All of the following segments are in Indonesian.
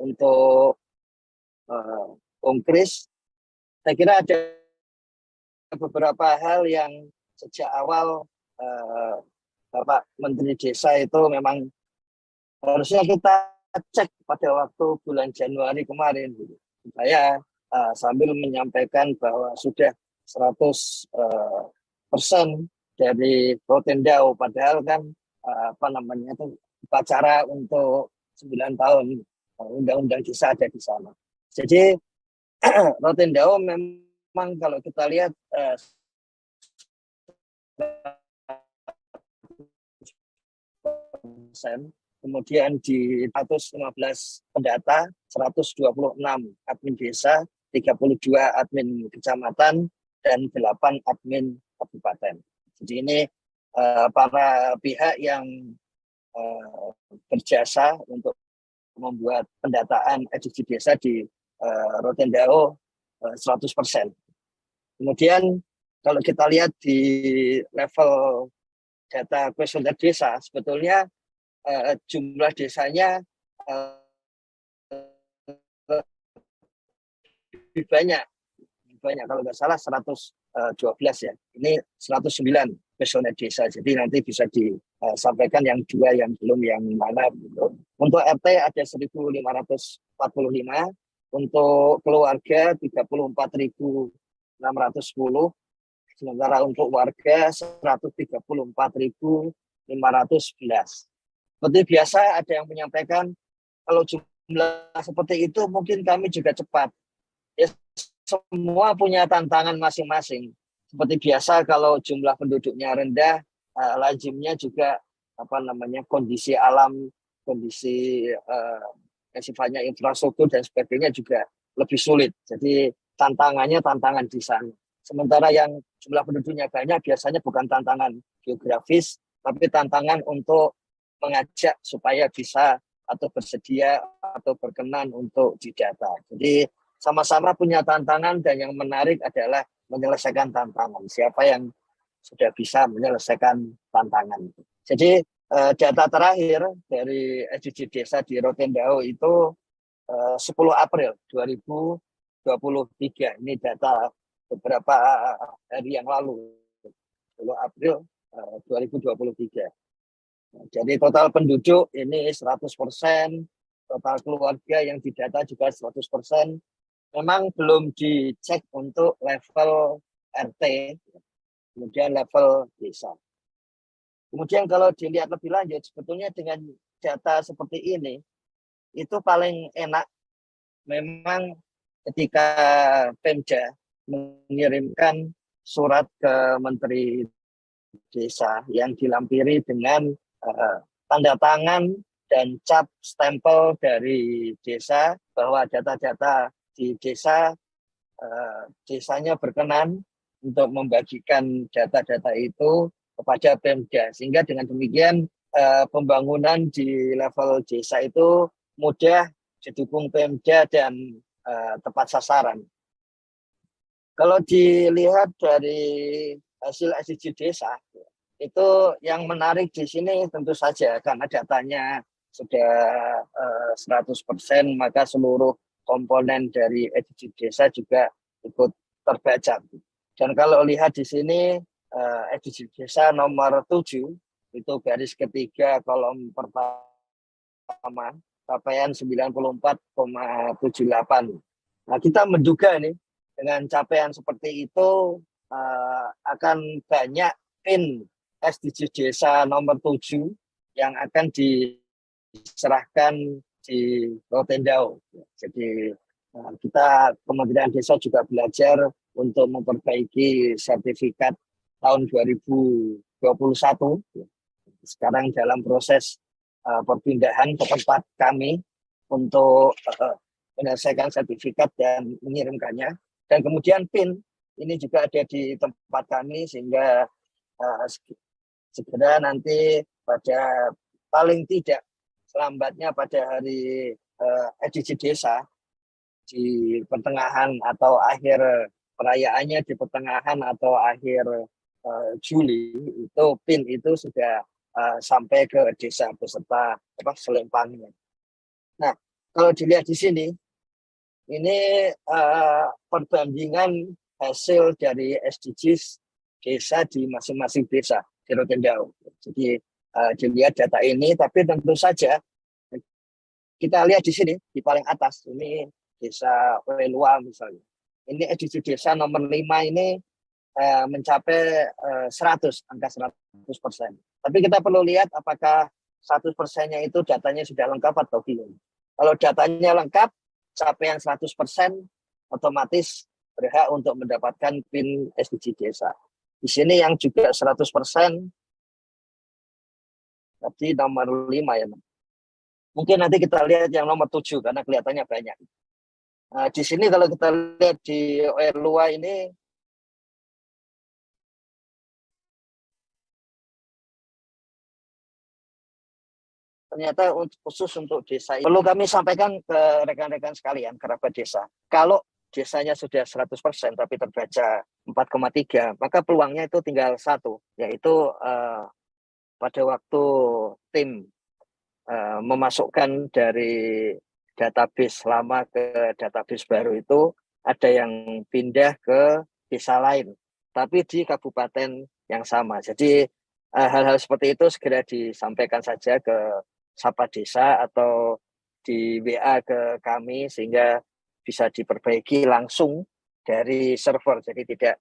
untuk Kris, saya kira ada beberapa hal yang sejak awal Bapak Menteri Desa itu memang harusnya kita cek pada waktu bulan Januari kemarin, gitu. Saya sambil menyampaikan bahwa sudah 100% dari Rotendao, padahal kan itu upacara untuk 9 tahun undang-undang desa ada di sana. Jadi Rotendao memang kalau kita lihat kemudian di 115 pendata, 126 admin desa, 32 admin kecamatan, dan 8 admin kabupaten. Jadi ini para pihak yang berjasa untuk membuat pendataan edukasi desa di Rotendao 100%. Kemudian kalau kita lihat di level data kuesioner desa, sebetulnya jumlah desanya lebih banyak kalau nggak salah 112 ya. Ini 109 kuesioner desa. Jadi nanti bisa disampaikan yang 2 yang belum yang mana gitu. Untuk RT ada 1.545, untuk keluarga 34.610, sementara untuk warga 134.511. Seperti biasa ada yang menyampaikan kalau jumlah seperti itu mungkin kami juga cepat. Ya, semua punya tantangan masing-masing. Seperti biasa kalau jumlah penduduknya rendah, lazimnya juga kondisi alam, kondisi sifatnya infrastruktur dan sebagainya juga lebih sulit. Jadi tantangan di sana. Sementara yang jumlah penduduknya banyak biasanya bukan tantangan geografis, tapi tantangan untuk mengajak supaya bisa atau bersedia atau berkenan untuk didata. Jadi sama-sama punya tantangan dan yang menarik adalah menyelesaikan tantangan. Siapa yang sudah bisa menyelesaikan tantangan. Jadi data terakhir dari SDG Desa di Rotendao itu 10 April 2023. Ini data beberapa hari yang lalu. 10 April 2023. Jadi total penduduk ini 100%, total keluarga yang didata juga 100%. Memang belum dicek untuk level RT, kemudian level desa. Kemudian kalau dilihat lebih lanjut, sebetulnya dengan data seperti ini, itu paling enak memang ketika Pemda mengirimkan surat ke Menteri Desa yang dilampiri dengan tanda tangan dan cap stempel dari desa bahwa data-data di desa desanya berkenan untuk membagikan data-data itu kepada Pemda, sehingga dengan demikian pembangunan di level desa itu mudah didukung Pemda dan tepat sasaran. Kalau dilihat dari hasil SDG desa, itu yang menarik di sini tentu saja karena datanya sudah 100%, maka seluruh komponen dari SDG desa juga ikut terbaca. Dan kalau lihat di sini SDG desa nomor 7, itu garis ketiga kolom pertama, capaian 94,78. Nah, kita menduga nih dengan capaian seperti itu akan banyak PIN SDG Desa nomor 7 yang akan diserahkan di Rotendao. Jadi kita Kementerian Desa juga belajar untuk memperbaiki sertifikat tahun 2021. Sekarang dalam proses perpindahan ke tempat kami untuk menyelesaikan sertifikat dan mengirimkannya. Dan kemudian PIN ini juga ada di tempat kami sehingga segera nanti pada paling tidak selambatnya pada hari SDG Desa di pertengahan atau akhir perayaannya di pertengahan atau akhir Juli, itu PIN itu sudah sampai ke desa beserta selempangnya. Nah, kalau dilihat di sini, ini perbandingan hasil dari SDGs desa di masing-masing desa di Rotendao. Jadi dilihat data ini, tapi tentu saja kita lihat di sini di paling atas ini desa Welua misalnya. Ini SDG desa nomor 5 ini mencapai 100, angka 100%. Tapi kita perlu lihat apakah 100%-nya itu datanya sudah lengkap atau belum. Kalau datanya lengkap, capaian 100%, otomatis berhak untuk mendapatkan PIN SDG desa. Di sini yang juga 100%, tadi nomor 5 ya. Mungkin nanti kita lihat yang nomor 7 karena kelihatannya banyak. Nah, di sini kalau kita lihat di Welua ini, ternyata khusus untuk desa ini. Perlu kami sampaikan ke rekan-rekan sekalian, kerabat desa. Kalau desanya sudah 100% tapi terbaca 4,3, maka peluangnya itu tinggal satu, yaitu pada waktu tim memasukkan dari database lama ke database baru itu ada yang pindah ke desa lain, tapi di kabupaten yang sama. Jadi hal-hal seperti itu segera disampaikan saja ke Sapa Desa atau di WA ke kami sehingga bisa diperbaiki langsung dari server. Jadi tidak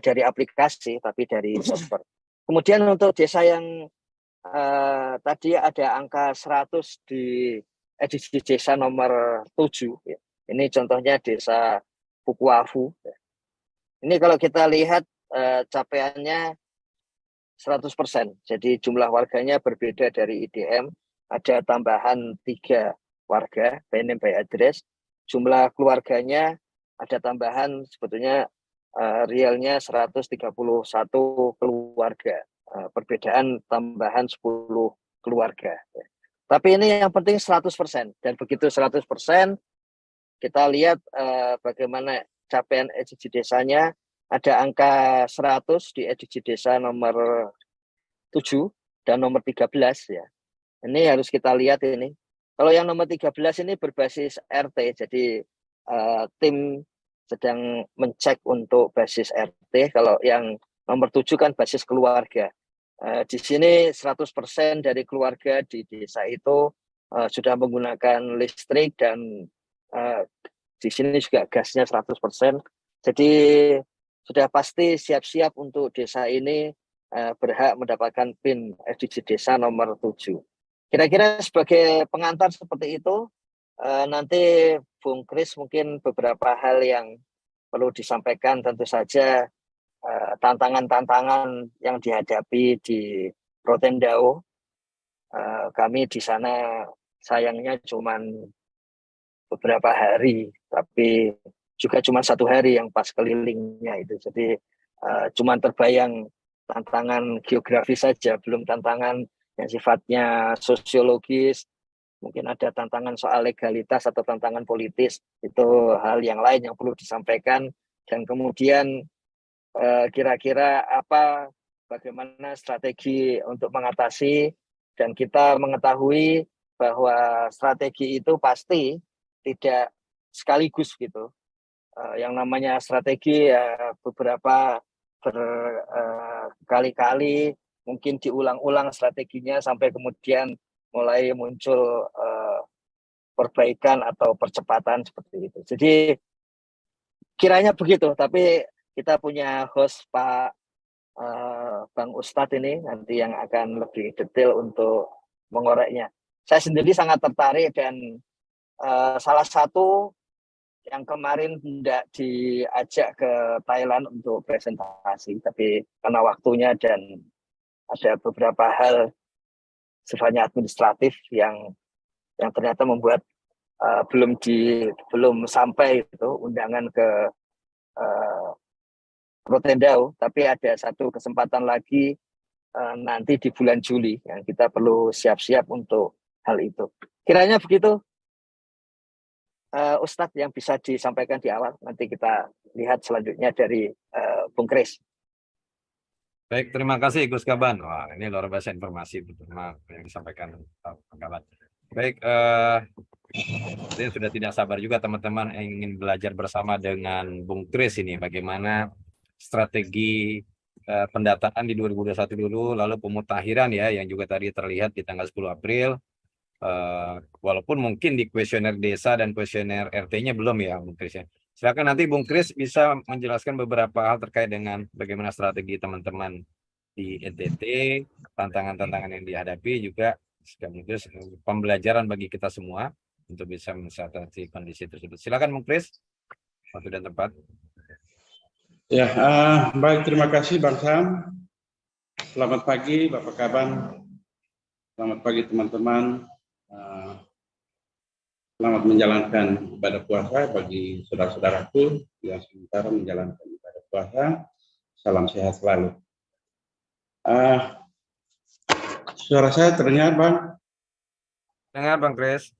dari aplikasi tapi dari server. Kemudian untuk desa yang tadi ada angka 100 di edisi desa nomor 7. Ya. Ini contohnya desa Pukuafu. Ya. Ini kalau kita lihat capaiannya 100%. Jadi jumlah warganya berbeda dari IDM. Ada tambahan 3 warga, by name by address. Jumlah keluarganya ada tambahan sebetulnya realnya 131 keluarga. Perbedaan tambahan 10 keluarga. Tapi ini yang penting 100%. Dan begitu 100%, kita lihat bagaimana capaian SDG desanya. Ada angka 100 di SDG desa nomor 7 dan nomor 13 ya. Ini harus kita lihat ini. Kalau yang nomor 13 ini berbasis RT, jadi tim sedang mencek untuk basis RT. Kalau yang nomor 7 kan basis keluarga. Di sini 100% dari keluarga di desa itu sudah menggunakan listrik dan di sini juga gasnya 100%. Jadi sudah pasti siap-siap untuk desa ini berhak mendapatkan PIN SDG desa nomor 7. Kira-kira sebagai pengantar seperti itu, nanti Bung Kris mungkin beberapa hal yang perlu disampaikan, tentu saja tantangan-tantangan yang dihadapi di Rotendao. Kami di sana sayangnya cuma beberapa hari, tapi juga cuma 1 hari yang pas kelilingnya itu. Jadi cuma terbayang tantangan geografis saja, belum tantangan yang sifatnya sosiologis, mungkin ada tantangan soal legalitas atau tantangan politis, itu hal yang lain yang perlu disampaikan. Dan kemudian kira-kira bagaimana strategi untuk mengatasi, dan kita mengetahui bahwa strategi itu pasti tidak sekaligus gitu. Yang namanya strategi beberapa berkali-kali, mungkin diulang-ulang strateginya sampai kemudian mulai muncul perbaikan atau percepatan seperti itu. Jadi kiranya begitu, tapi kita punya host Pak Bang Ustadz ini nanti yang akan lebih detail untuk mengoreknya. Saya sendiri sangat tertarik dan salah satu yang kemarin tidak diajak ke Thailand untuk presentasi, tapi karena waktunya dan ada beberapa hal sifatnya administratif yang ternyata membuat belum sampai itu undangan ke Rotendao, tapi ada satu kesempatan lagi nanti di bulan Juli yang kita perlu siap-siap untuk hal itu. Kiranya begitu, Ustadz, yang bisa disampaikan di awal. Nanti kita lihat selanjutnya dari Bung Kris. Baik, terima kasih Gus Kaban. Wah, ini luar biasa informasi betul yang disampaikan Pak Kaban. Baik, Saya sudah tidak sabar juga teman-teman ingin belajar bersama dengan Bung Kris ini bagaimana strategi pendataan di 2021 dulu, lalu pemutakhiran ya yang juga tadi terlihat di tanggal 10 April. Walaupun mungkin di kuesioner desa dan kuesioner RT-nya belum ya Bung Kris ya. Silakan nanti Bung Kris bisa menjelaskan beberapa hal terkait dengan bagaimana strategi teman-teman di NTT, tantangan-tantangan yang dihadapi juga sekaligus pembelajaran bagi kita semua untuk bisa mengatasi kondisi tersebut. Silakan Bung Kris, waktu dan tempat. Ya, baik, terima kasih Bang Sam. Selamat pagi Bapak Kaban. Selamat pagi teman-teman. Selamat menjalankan ibadah puasa bagi saudara-saudaraku yang sementara menjalankan ibadah puasa. Salam sehat selalu. Suara saya terdengar, Bang? Dengar Bang Kris.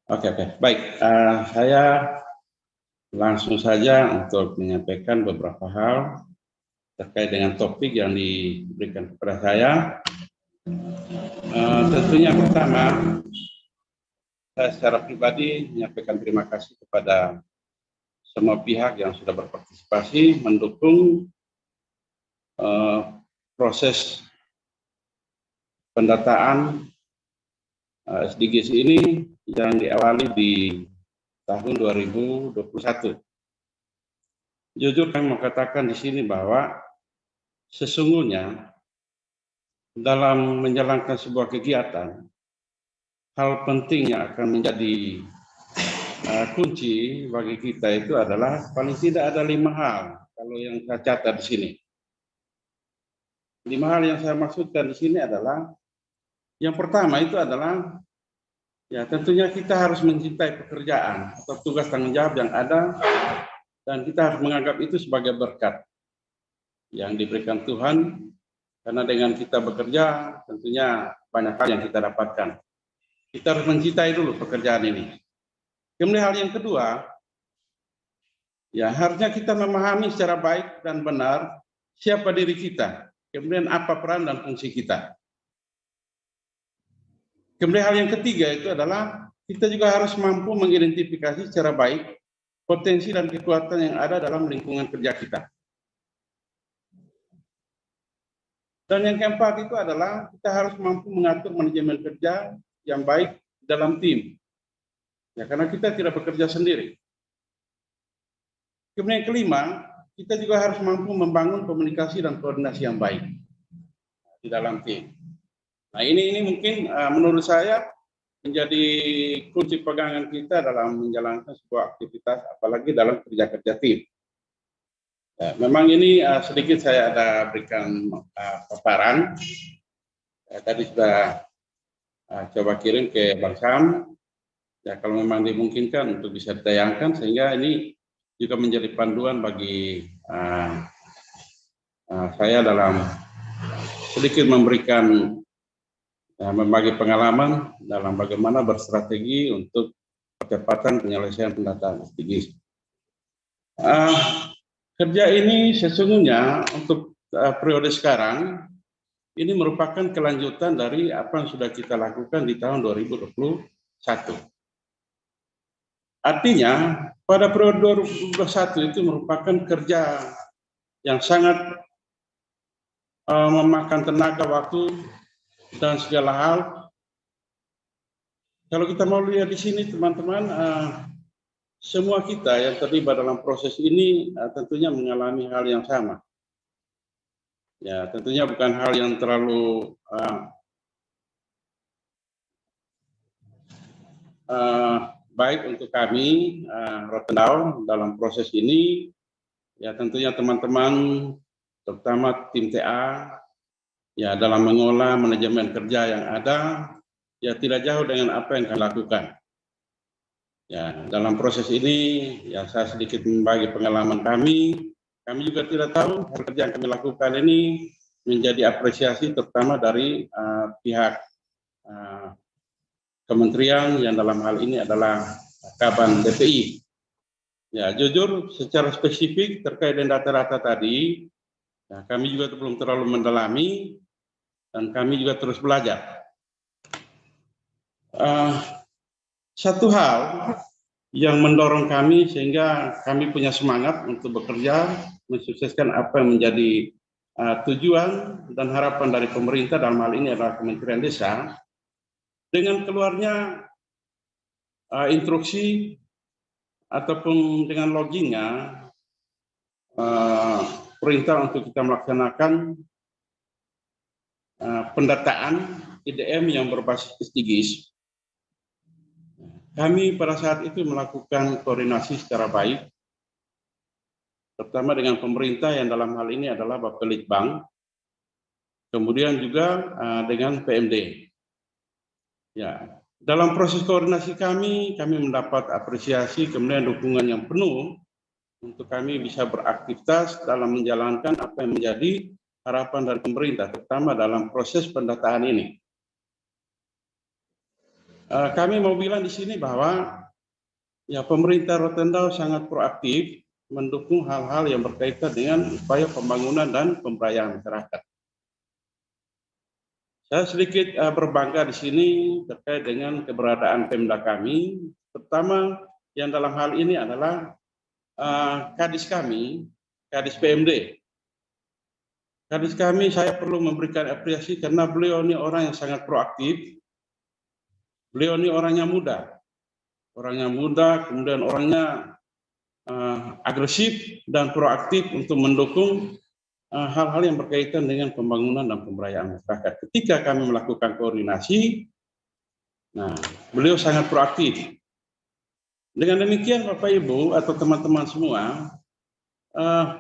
Oke. Baik, saya langsung saja untuk menyampaikan beberapa hal terkait dengan topik yang diberikan kepada saya. Tentunya pertama, saya secara pribadi menyampaikan terima kasih kepada semua pihak yang sudah berpartisipasi mendukung proses pendataan SDGs ini yang diawali di tahun 2021. Jujur kami mau katakan di sini bahwa sesungguhnya dalam menjalankan sebuah kegiatan, hal penting yang akan menjadi kunci bagi kita itu adalah paling tidak ada 5 hal kalau yang saya catat di sini. 5 hal yang saya maksudkan di sini adalah yang pertama itu adalah ya tentunya kita harus mencintai pekerjaan atau tugas tanggung jawab yang ada dan kita harus menganggap itu sebagai berkat yang diberikan Tuhan karena dengan kita bekerja tentunya banyak hal yang kita dapatkan. Kita harus mencintai dulu pekerjaan ini. Kemudian hal yang kedua, ya harusnya kita memahami secara baik dan benar siapa diri kita, kemudian apa peran dan fungsi kita. Kemudian hal yang ketiga itu adalah kita juga harus mampu mengidentifikasi secara baik potensi dan kekuatan yang ada dalam lingkungan kerja kita. Dan yang keempat itu adalah kita harus mampu mengatur manajemen kerja yang baik dalam tim. Ya, karena kita tidak bekerja sendiri. Kemudian yang kelima, kita juga harus mampu membangun komunikasi dan koordinasi yang baik di dalam tim. Nah, ini mungkin menurut saya menjadi kunci pegangan kita dalam menjalankan sebuah aktivitas, apalagi dalam kerja-kerja tim. Ya, memang ini sedikit saya ada berikan paparan. Tadi sudah coba kirim ke Bang Sam. Ya, kalau memang dimungkinkan untuk bisa ditayangkan, sehingga ini juga menjadi panduan bagi saya dalam sedikit memberikan membagi pengalaman dalam bagaimana berstrategi untuk percepatan penyelesaian pendataan SDGs. Kerja ini sesungguhnya untuk periode sekarang ini merupakan kelanjutan dari apa yang sudah kita lakukan di tahun 2021. Artinya pada periode 2021 itu merupakan kerja yang sangat memakan tenaga, waktu dan segala hal. Kalau kita mau lihat di sini teman-teman, semua kita yang terlibat dalam proses ini tentunya mengalami hal yang sama. Ya, tentunya bukan hal yang terlalu baik untuk kami Rotendao dalam proses ini. Ya, tentunya teman-teman terutama tim TA ya dalam mengolah manajemen kerja yang ada ya tidak jauh dengan apa yang kami lakukan. Ya, dalam proses ini ya saya sedikit membagi pengalaman kami. Kami juga tidak tahu kerja yang kami lakukan ini menjadi apresiasi terutama dari pihak kementerian yang dalam hal ini adalah Kaban DPI. Ya, jujur secara spesifik terkait dengan data-data tadi, ya, kami juga belum terlalu mendalami dan kami juga terus belajar. Satu hal yang mendorong kami sehingga kami punya semangat untuk bekerja mensukseskan apa yang menjadi tujuan dan harapan dari pemerintah, dalam hal ini adalah Kementerian Desa, dengan keluarnya instruksi ataupun dengan logiknya perintah untuk kita melaksanakan pendataan IDM yang berbasis SDGs. Kami pada saat itu melakukan koordinasi secara baik, pertama dengan pemerintah yang dalam hal ini adalah Bapelitbang, kemudian juga dengan PMD. Ya, dalam proses koordinasi kami mendapat apresiasi kemudian dukungan yang penuh untuk kami bisa beraktivitas dalam menjalankan apa yang menjadi harapan dari pemerintah, terutama dalam proses pendataan ini. Kami mau bilang di sini bahwa ya pemerintah Rotendao sangat proaktif mendukung hal-hal yang berkaitan dengan upaya pembangunan dan pemberdayaan masyarakat. Saya sedikit berbangga di sini terkait dengan keberadaan Pemda kami, terutama yang dalam hal ini adalah Kadis kami, Kadis PMD. Kadis kami saya perlu memberikan apresiasi karena beliau ini orang yang sangat proaktif. Beliau ini orangnya muda, kemudian orangnya agresif dan proaktif untuk mendukung hal-hal yang berkaitan dengan pembangunan dan pemberdayaan masyarakat. Ketika kami melakukan koordinasi, beliau sangat proaktif. Dengan demikian, Bapak Ibu atau teman-teman semua,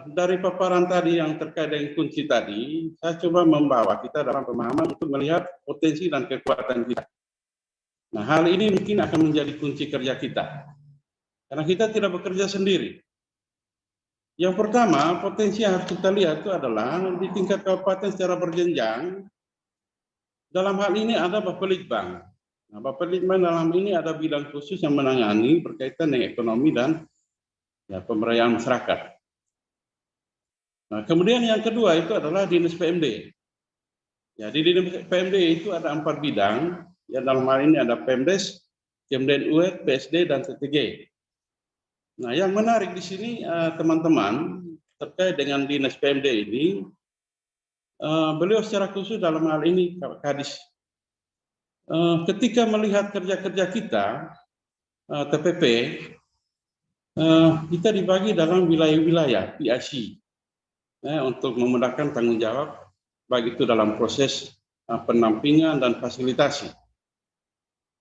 dari paparan tadi yang terkait dengan kunci tadi, saya coba membawa kita dalam pemahaman untuk melihat potensi dan kekuatan kita. Nah, hal ini mungkin akan menjadi kunci kerja kita, karena kita tidak bekerja sendiri. Yang pertama, potensi yang harus kita lihat itu adalah di tingkat kabupaten secara berjenjang. Dalam hal ini ada Bapelitbang. Nah, Bapelitbang dalam ini ada bidang khusus yang menangani berkaitan dengan ekonomi dan pemberdayaan masyarakat. Nah, kemudian yang kedua itu adalah Dinas PMD. Ya, di Dinas PMD itu ada 4 bidang. Ya, dalam hal ini ada Pemdes, Kemden UED, PSD, dan TTG. Nah, yang menarik di sini teman-teman terkait dengan Dinas PMD ini, beliau secara khusus dalam hal ini Kadis. Ketika melihat kerja-kerja kita, TPP, kita dibagi dalam wilayah-wilayah PIC untuk memudahkan tanggung jawab, baik itu dalam proses pendampingan dan fasilitasi.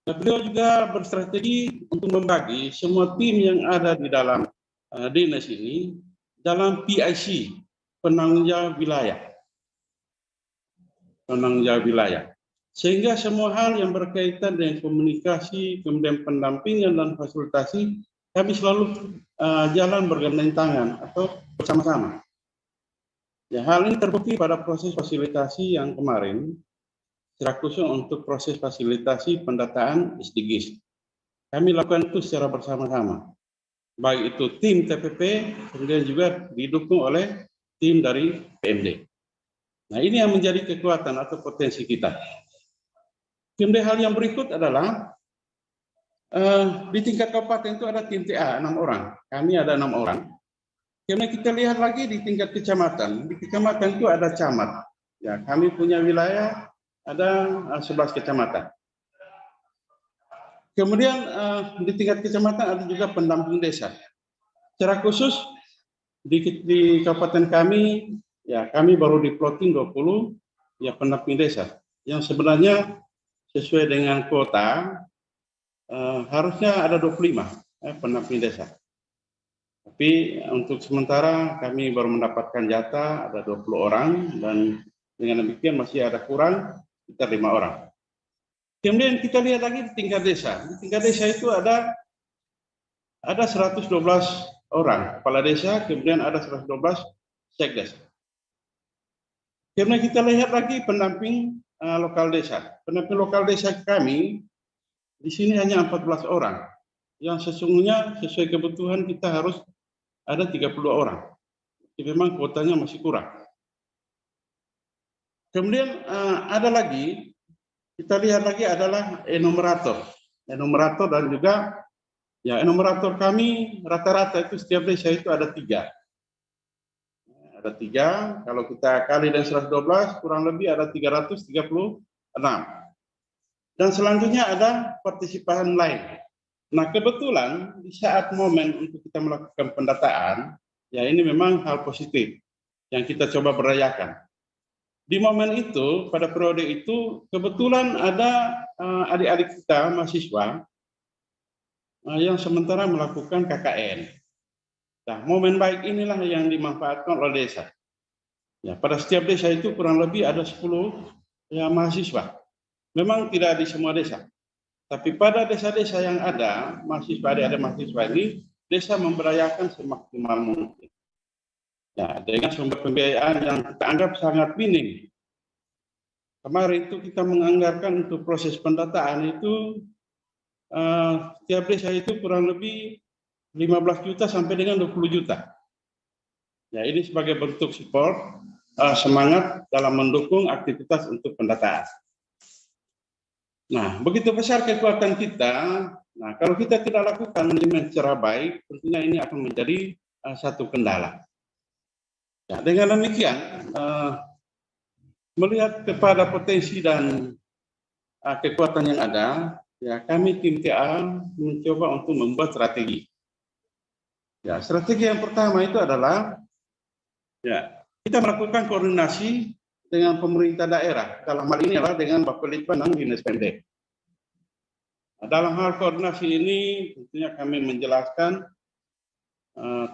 Beliau juga berstrategi untuk membagi semua tim yang ada di dalam dinas ini dalam PIC, penanggung jawab wilayah. Sehingga semua hal yang berkaitan dengan komunikasi, kemudian pendampingan dan fasilitasi, kami selalu jalan bergandeng tangan atau bersama-sama. Ya, hal ini terbukti pada proses fasilitasi yang kemarin, secara khusus untuk proses fasilitasi pendataan SDGs. Kami lakukan itu secara bersama-sama. Baik itu tim TPP, kemudian juga didukung oleh tim dari PMD. Nah, ini yang menjadi kekuatan atau potensi kita. Kemudian hal yang berikut adalah, di tingkat kabupaten itu ada tim TA 6 orang. Kami ada 6 orang. Kemudian kita lihat lagi di tingkat kecamatan. Di kecamatan itu ada camat. Ya, kami punya wilayah ada 11 kecamatan. Kemudian di tingkat kecamatan ada juga pendamping desa. Secara khusus di kabupaten kami, ya kami baru diploting 20 ya pendamping desa. Yang sebenarnya sesuai dengan kuota harusnya ada 25 pendamping desa. Tapi untuk sementara kami baru mendapatkan jatah ada 20 orang dan dengan demikian masih ada kurang sekitar 5 orang. Kemudian kita lihat lagi di tingkat desa. Di tingkat desa itu ada 112 orang kepala desa, kemudian ada 112 sekdes. Kemudian kita lihat lagi pendamping lokal desa. Pendamping lokal desa kami di sini hanya 14 orang. Yang sesungguhnya sesuai kebutuhan kita harus ada 30 orang. Jadi memang kuotanya masih kurang. Kemudian ada lagi, kita lihat lagi adalah enumerator. enumerator dan juga ya enumerator kami rata-rata itu setiap desa itu ada 3. Ada 3, kalau kita kali dengan 112 kurang lebih ada 336. Dan selanjutnya ada partisipasi lain. Nah, kebetulan di saat momen untuk kita melakukan pendataan, ya ini memang hal positif yang kita coba berdayakan. Di momen itu, pada periode itu, kebetulan ada adik-adik kita, mahasiswa, yang sementara melakukan KKN. Nah, momen baik inilah yang dimanfaatkan oleh desa. Ya, pada setiap desa itu kurang lebih ada 10 ya, mahasiswa. Memang tidak di semua desa. Tapi pada desa-desa yang ada, adik-adik mahasiswa ini, desa memberdayakan semaksimal mungkin. Ya, dengan sumber pembiayaan yang kita anggap sangat minim. Kemarin itu kita menganggarkan untuk proses pendataan itu, setiap desa itu kurang lebih 15 juta sampai dengan 20 juta. Ya, ini sebagai bentuk support, semangat dalam mendukung aktivitas untuk pendataan. Nah, begitu besar kekuatan kita, nah kalau kita tidak lakukan manajemen secara baik, tentunya ini akan menjadi satu kendala. Ya, dengan demikian, melihat kepada potensi dan kekuatan yang ada, ya kami tim TA mencoba untuk membuat strategi. Ya, strategi yang pertama itu adalah ya kita melakukan koordinasi dengan pemerintah daerah. Dalam hal ini adalah dengan Bapelitbang dan Dinas PMD. Nah, dalam hal koordinasi ini tentunya kami menjelaskan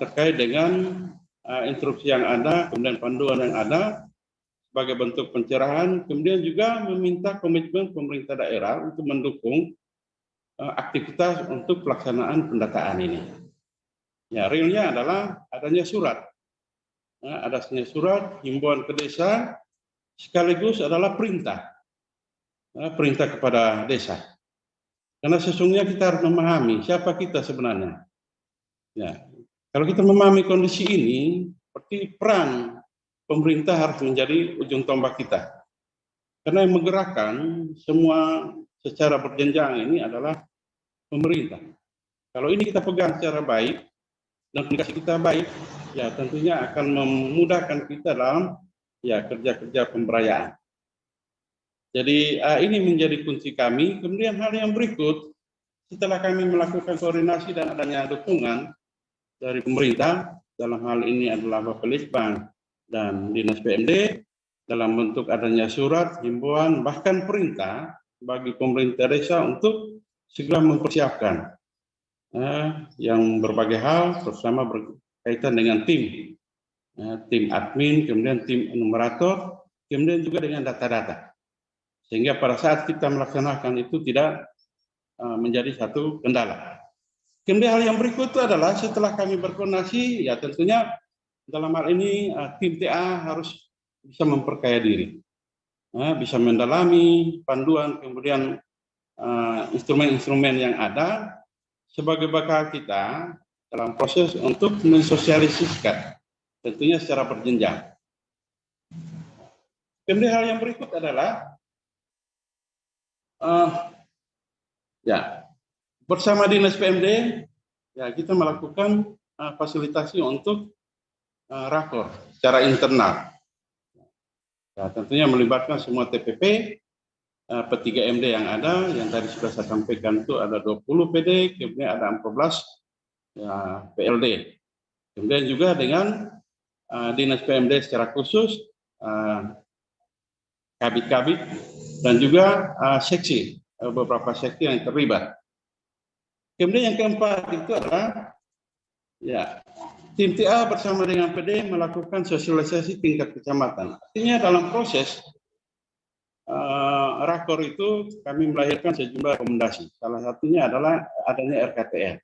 terkait dengan instruksi yang ada, kemudian panduan yang ada sebagai bentuk pencerahan, kemudian juga meminta komitmen pemerintah daerah untuk mendukung aktivitas untuk pelaksanaan pendataan ini. Ya, realnya adalah adanya surat. Adanya surat himbauan ke desa sekaligus adalah perintah kepada desa. Karena sesungguhnya kita harus memahami siapa kita sebenarnya. Ya, kalau kita memahami kondisi ini, seperti peran pemerintah harus menjadi ujung tombak kita. Karena yang menggerakkan semua secara berjenjang ini adalah pemerintah. Kalau ini kita pegang secara baik dan komunikasi kita baik, ya tentunya akan memudahkan kita dalam ya kerja-kerja pemberdayaan. Jadi ini menjadi kunci kami. Kemudian hal yang berikut, setelah kami melakukan koordinasi dan adanya dukungan dari pemerintah, dalam hal ini adalah Bapelitbang dan Dinas PMD, dalam bentuk adanya surat, himbauan, bahkan perintah bagi pemerintah desa untuk segera mempersiapkan yang berbagai hal, terutama berkaitan dengan tim admin, kemudian tim enumerator, kemudian juga dengan data-data. Sehingga pada saat kita melaksanakan itu tidak menjadi satu kendala. Kemudian hal yang berikut itu adalah setelah kami berkoordinasi, ya tentunya dalam hal ini tim TA harus bisa memperkaya diri, bisa mendalami panduan, kemudian instrumen-instrumen yang ada sebagai bakal kita dalam proses untuk mensosialisasikan, tentunya secara berjenjang. Kemudian hal yang berikut adalah ya bersama Dinas PMD ya kita melakukan fasilitasi untuk rakor secara internal. Ya, tentunya melibatkan semua TPP, P3MD yang ada, yang tadi sudah saya sampaikan itu ada 20 PD, kemudian ada 14 ya, PLD. Kemudian juga dengan Dinas PMD secara khusus, kabit-kabit, dan juga seksi, beberapa seksi yang terlibat. Kemudian yang keempat itu adalah ya tim TA bersama dengan PD melakukan sosialisasi tingkat kecamatan. Artinya dalam proses rakor itu kami melahirkan sejumlah rekomendasi. Salah satunya adalah adanya RKTR.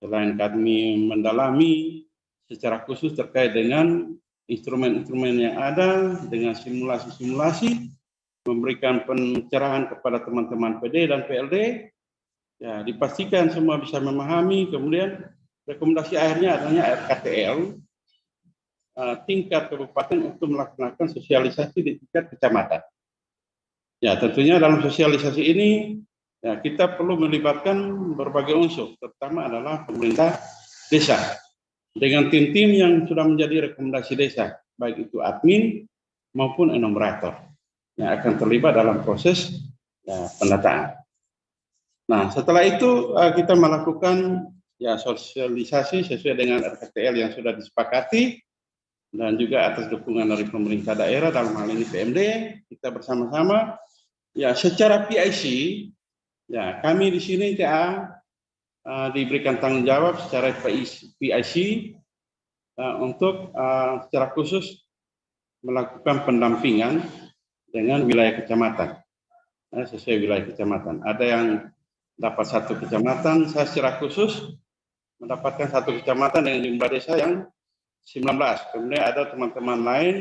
Selain kami mendalami secara khusus terkait dengan instrumen-instrumen yang ada, dengan simulasi-simulasi, memberikan pencerahan kepada teman-teman PD dan PLD, ya dipastikan semua bisa memahami. Kemudian rekomendasi akhirnya adanya RKTL tingkat kabupaten untuk melaksanakan sosialisasi di tingkat kecamatan. Ya tentunya dalam sosialisasi ini ya, kita perlu melibatkan berbagai unsur, terutama adalah pemerintah desa dengan tim-tim yang sudah menjadi rekomendasi desa, baik itu admin maupun enumerator yang akan terlibat dalam proses pendataan. Nah, setelah itu kita melakukan sosialisasi sesuai dengan RKTL yang sudah disepakati dan juga atas dukungan dari pemerintah daerah, dalam hal ini PMD, kita bersama-sama secara PIC, kami di sini TA diberikan tanggung jawab secara PIC untuk secara khusus melakukan pendampingan dengan wilayah kecamatan, sesuai wilayah kecamatan. Ada yang dapat satu kecamatan, saya secara khusus mendapatkan satu kecamatan dengan jumlah desa yang 19. Kemudian ada teman-teman lain,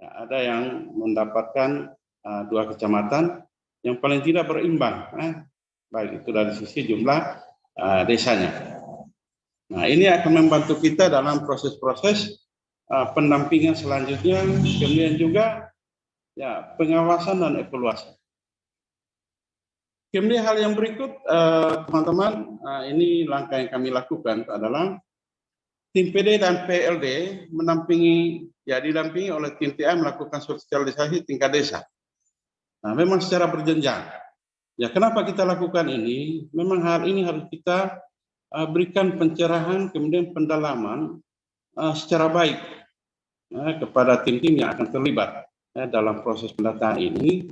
ada yang mendapatkan 2 kecamatan yang paling tidak berimbang, baik itu dari sisi jumlah desanya. Nah, ini akan membantu kita dalam proses-proses pendampingan selanjutnya, kemudian juga pengawasan dan evaluasi. Kemudian hal yang berikut, teman-teman, ini langkah yang kami lakukan adalah tim PD dan PLD didampingi oleh tim TA melakukan sosialisasi tingkat desa. Nah, memang secara berjenjang. Kenapa kita lakukan ini? Memang hal ini harus kita berikan pencerahan, kemudian pendalaman secara baik kepada tim-tim yang akan terlibat dalam proses pendataan ini,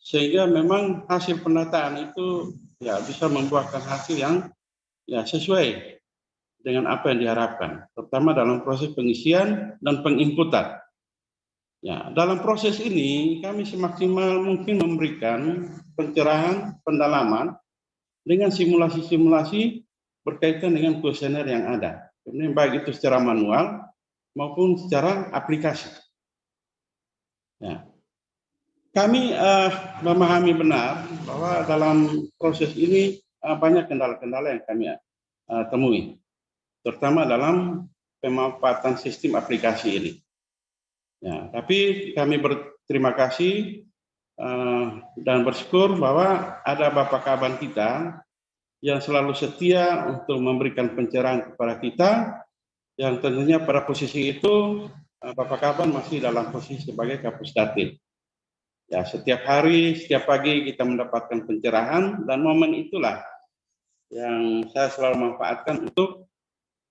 sehingga memang hasil pendataan itu bisa membuahkan hasil yang sesuai dengan apa yang diharapkan, terutama dalam proses pengisian dan penginputan. Dalam proses ini kami semaksimal mungkin memberikan pencerahan, pendalaman dengan simulasi-simulasi berkaitan dengan kuesioner yang ada. Kemudian baik itu secara manual maupun secara aplikasi. Kami memahami benar bahwa dalam proses ini banyak kendala-kendala yang kami temui, terutama dalam pemanfaatan sistem aplikasi ini. Tapi kami berterima kasih dan bersyukur bahwa ada Bapak Kaban kita yang selalu setia untuk memberikan pencerahan kepada kita, yang tentunya pada posisi itu Bapak Kaban masih dalam posisi sebagai Kapusdatin. Setiap hari, setiap pagi kita mendapatkan pencerahan, dan momen itulah yang saya selalu manfaatkan untuk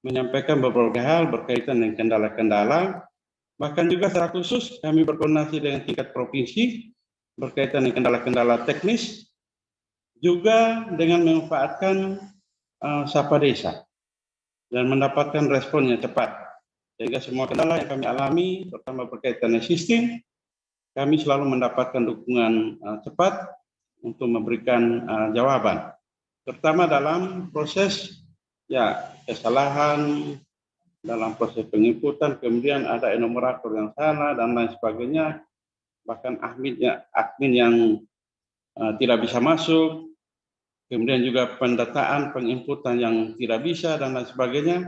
menyampaikan beberapa hal berkaitan dengan kendala-kendala. Bahkan juga secara khusus kami berkoordinasi dengan tingkat provinsi berkaitan dengan kendala-kendala teknis, juga dengan memanfaatkan sapa desa dan mendapatkan respon yang cepat. Sehingga semua kendala yang kami alami, terutama berkaitan dengan sistem, kami selalu mendapatkan dukungan cepat untuk memberikan jawaban, terutama dalam proses kesalahan dalam proses penginputan, kemudian ada enumerator yang salah dan lain sebagainya, bahkan admin yang tidak bisa masuk, kemudian juga pendataan, penginputan yang tidak bisa dan lain sebagainya.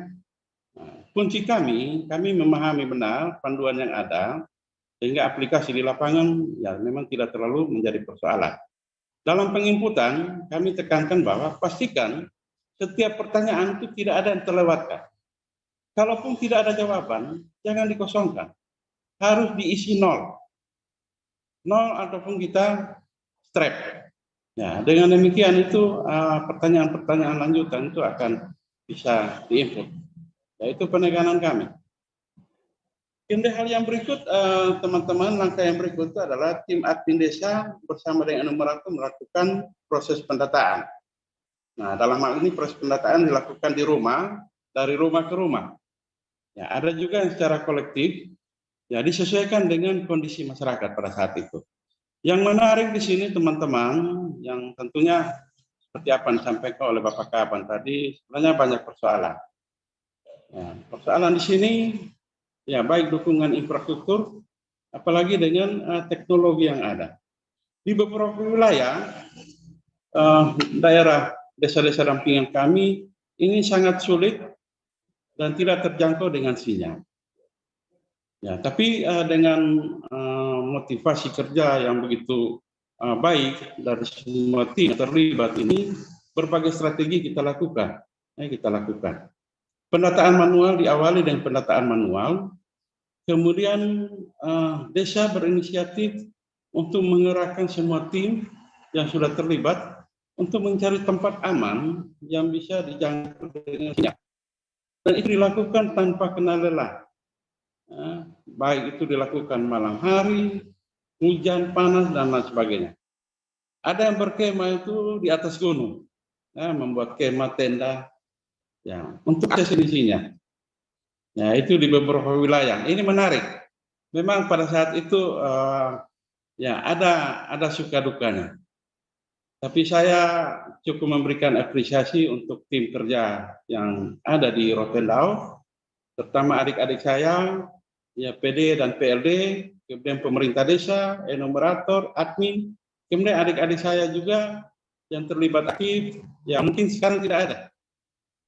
Kunci kami memahami benar panduan yang ada, sehingga aplikasi di lapangan memang tidak terlalu menjadi persoalan. Dalam penginputan, kami tekankan bahwa pastikan setiap pertanyaan itu tidak ada yang terlewatkan. Kalaupun tidak ada jawaban, jangan dikosongkan. Harus diisi nol ataupun kita strap. Dengan demikian itu pertanyaan-pertanyaan lanjutan itu akan bisa diinput. Itu penekanan kami. Kemudian hal yang berikut, teman-teman, langkah yang berikut itu adalah tim admin desa bersama dengan enumerator melakukan proses pendataan. Nah, dalam hal ini proses pendataan dilakukan di rumah, dari rumah ke rumah. Ada juga yang secara kolektif, disesuaikan dengan kondisi masyarakat pada saat itu. Yang menarik di sini, teman-teman, yang tentunya seperti apa yang disampaikan oleh Bapak Kaban tadi, sebenarnya banyak persoalan. Persoalan di sini, baik dukungan infrastruktur, apalagi dengan teknologi yang ada. Di beberapa wilayah, daerah desa-desa dampingan kami, ini sangat sulit dan tidak terjangkau dengan sinyal. Tapi dengan motivasi kerja yang begitu baik dari semua tim yang terlibat ini, berbagai strategi kita lakukan. Pendataan manual diawali dengan pendataan manual, kemudian desa berinisiatif untuk mengerahkan semua tim yang sudah terlibat untuk mencari tempat aman yang bisa dijangkau dengan sinyal. Dan itu dilakukan tanpa kenal lelah. Baik itu dilakukan malam hari, hujan, panas, dan lain sebagainya. Ada yang berkemah itu di atas gunung, membuat kemah tenda, ya, untuk definisinya. Ya, itu di beberapa wilayah. Ini menarik. Memang pada saat itu ya ada suka dukanya. Tapi saya cukup memberikan apresiasi untuk tim kerja yang ada di Rotendao, terutama adik-adik saya, ya PD dan PLD, kemudian pemerintah desa, enumerator, admin, kemudian adik-adik saya juga yang terlibat aktif, ya mungkin sekarang tidak ada.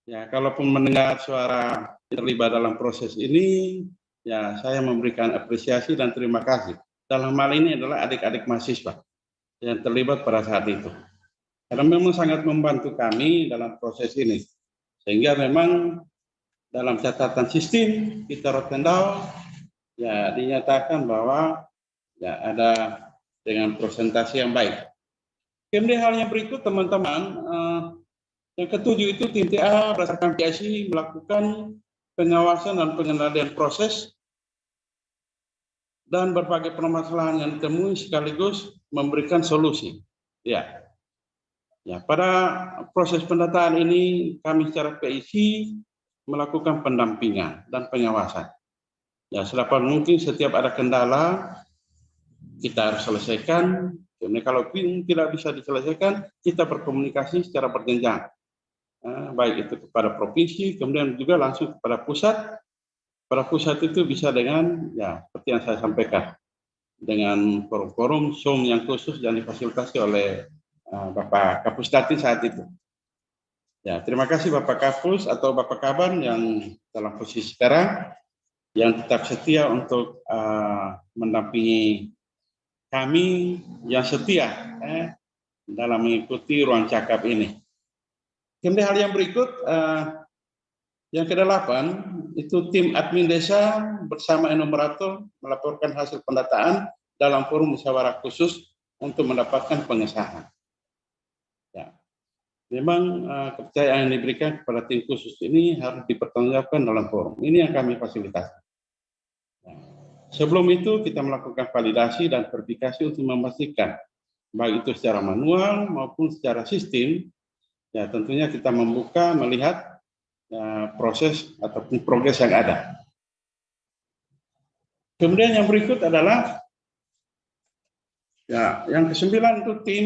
Ya, kalaupun mendengar suara terlibat dalam proses ini, ya saya memberikan apresiasi dan terima kasih. Dalam hal ini adalah adik-adik mahasiswa yang terlibat pada saat itu. Karena memang sangat membantu kami dalam proses ini. Sehingga memang dalam catatan sistem kita Rotendao ya dinyatakan bahwa ya ada dengan presentasi yang baik. Kemudian hal yang berikut teman-teman, yang ketujuh itu tim TA berdasarkan PIC melakukan pengawasan dan pengendalian proses dan berbagai permasalahan yang ditemui sekaligus memberikan solusi. Ya, pada proses pendataan ini kami secara PIC melakukan pendampingan dan pengawasan. Ya, sedapat mungkin setiap ada kendala kita harus selesaikan. Kemudian kalau tidak bisa diselesaikan, kita berkomunikasi secara berjenjang. Baik itu kepada provinsi, kemudian juga langsung kepada pusat. Pada pusat itu bisa dengan, ya seperti yang saya sampaikan, dengan forum-forum Zoom yang khusus yang difasilitasi oleh Bapak Kapus Datin saat itu. Ya, terima kasih Bapak Kapus atau Bapak Kaban yang dalam posisi sekarang, yang tetap setia untuk mendampingi kami yang setia dalam mengikuti ruang cakap ini. Kemudian hal yang berikut, yang ke-8 itu tim admin desa bersama enumerator melaporkan hasil pendataan dalam forum musyawarah khusus untuk mendapatkan pengesahan. Ya. Memang kepercayaan yang diberikan kepada tim khusus ini harus dipertanggungjawabkan dalam forum. Ini yang kami fasilitasi. Sebelum itu kita melakukan validasi dan verifikasi untuk memastikan baik itu secara manual maupun secara sistem. Ya tentunya kita membuka melihat proses ataupun progres yang ada. Kemudian yang berikut adalah ya yang ke-9 itu tim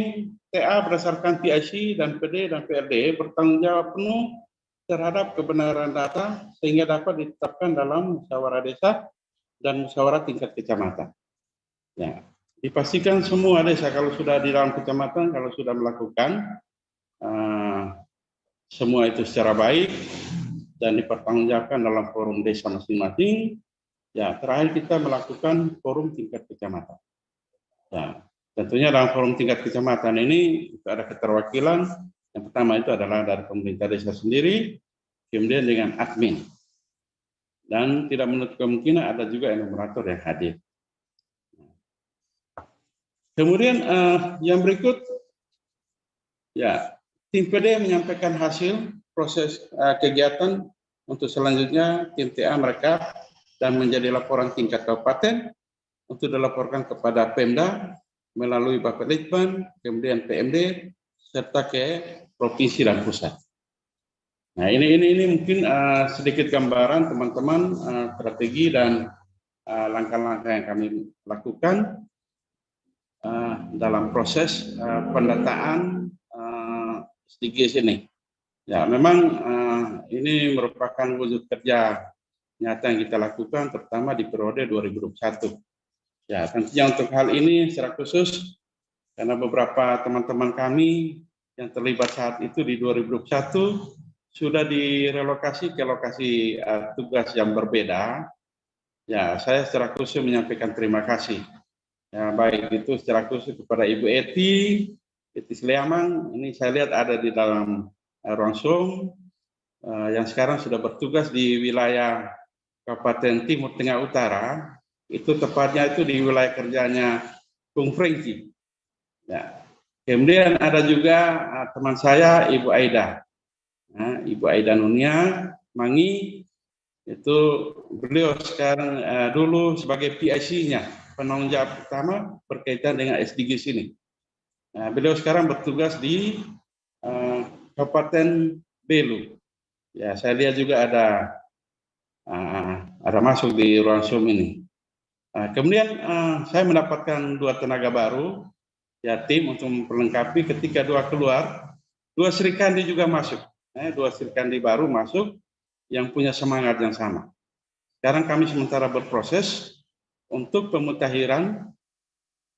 TA berdasarkan PIC dan PD dan PRD bertanggung jawab penuh terhadap kebenaran data sehingga dapat ditetapkan dalam musyawarah desa dan musyawarah tingkat kecamatan. Ya, dipastikan semua desa kalau sudah di dalam kecamatan kalau sudah melakukan semua itu secara baik dan dipertanggungjawabkan dalam forum desa masing-masing. Ya, terakhir kita melakukan forum tingkat kecamatan. Ya, tentunya dalam forum tingkat kecamatan ini ada keterwakilan. Yang pertama itu adalah dari pemerintah desa sendiri, kemudian dengan admin. Dan tidak menutup kemungkinan ada juga enumerator yang hadir. Kemudian yang berikut, ya tim PD menyampaikan hasil proses kegiatan untuk selanjutnya tim TA mereka dan menjadi laporan tingkat kabupaten untuk dilaporkan kepada Pemda melalui Bapak Litbang, kemudian PMD serta ke provinsi dan pusat. Nah ini mungkin sedikit gambaran teman-teman strategi dan langkah-langkah yang kami lakukan dalam proses pendataan SDGs ini. Ya, memang ini merupakan wujud kerja nyata yang kita lakukan, terutama di periode 2021. Ya, tentunya untuk hal ini secara khusus, karena beberapa teman-teman kami yang terlibat saat itu di 2021 sudah direlokasi ke lokasi tugas yang berbeda. Ya, saya secara khusus menyampaikan terima kasih Ya, baik itu secara khusus kepada Ibu Eti Sleamang, ini saya lihat ada di dalam ruang Zoom, yang sekarang sudah bertugas di wilayah Kabupaten Timur Tengah Utara, itu tepatnya itu di wilayah kerjanya Bung Franky. Ya. Kemudian ada juga teman saya Ibu Aida, Ibu Aida Nunia Mangi, itu beliau sekarang dulu sebagai PIC-nya, penanggung jawab utama berkaitan dengan SDGs ini. Nah, beliau sekarang bertugas di Kabupaten Belu. Ya, saya lihat juga ada masuk di ruang Zoom ini. Kemudian saya mendapatkan 2 tenaga baru, ya tim untuk memperlengkapi ketika 2 keluar, 2 Serikandi juga masuk. 2 Serikandi baru masuk yang punya semangat yang sama. Sekarang kami sementara berproses untuk pemutahiran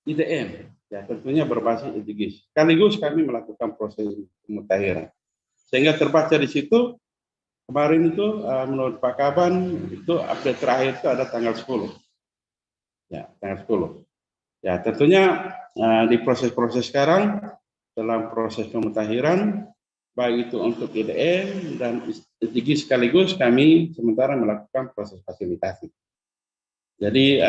IDM, ya tentunya berbasis SDGs. Sekaligus kami melakukan proses pemutahiran. Sehingga terbaca di situ, kemarin itu menurut Pak Kaban, itu update terakhir itu ada tanggal 10. Ya, tanggal 10. Ya, tentunya di proses-proses sekarang, dalam proses pemutahiran, baik itu untuk IDM dan SDGs sekaligus kami sementara melakukan proses fasilitasi. Jadi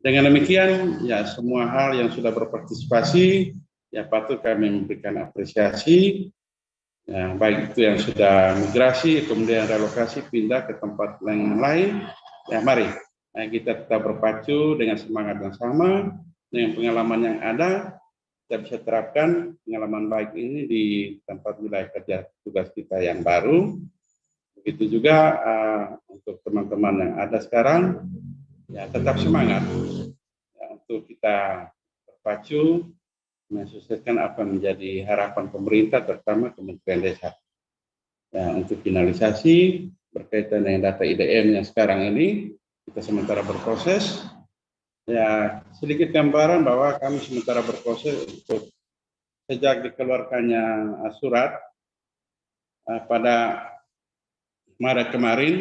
dengan demikian ya semua hal yang sudah berpartisipasi ya patut kami memberikan apresiasi, ya, baik itu yang sudah migrasi kemudian relokasi pindah ke tempat lain, ya mari kita tetap berpacu dengan semangat yang sama, dengan pengalaman yang ada kita bisa terapkan pengalaman baik ini di tempat wilayah kerja tugas kita yang baru. Begitu juga untuk teman-teman yang ada sekarang, ya tetap semangat ya, untuk kita berpacu mensukseskan apa menjadi harapan pemerintah, terutama Kementerian Desa. Ya, untuk finalisasi berkaitan dengan data IDM yang sekarang ini kita sementara berproses. Ya, sedikit gambaran bahwa kami sementara berproses untuk sejak dikeluarkannya surat pada Maret kemarin,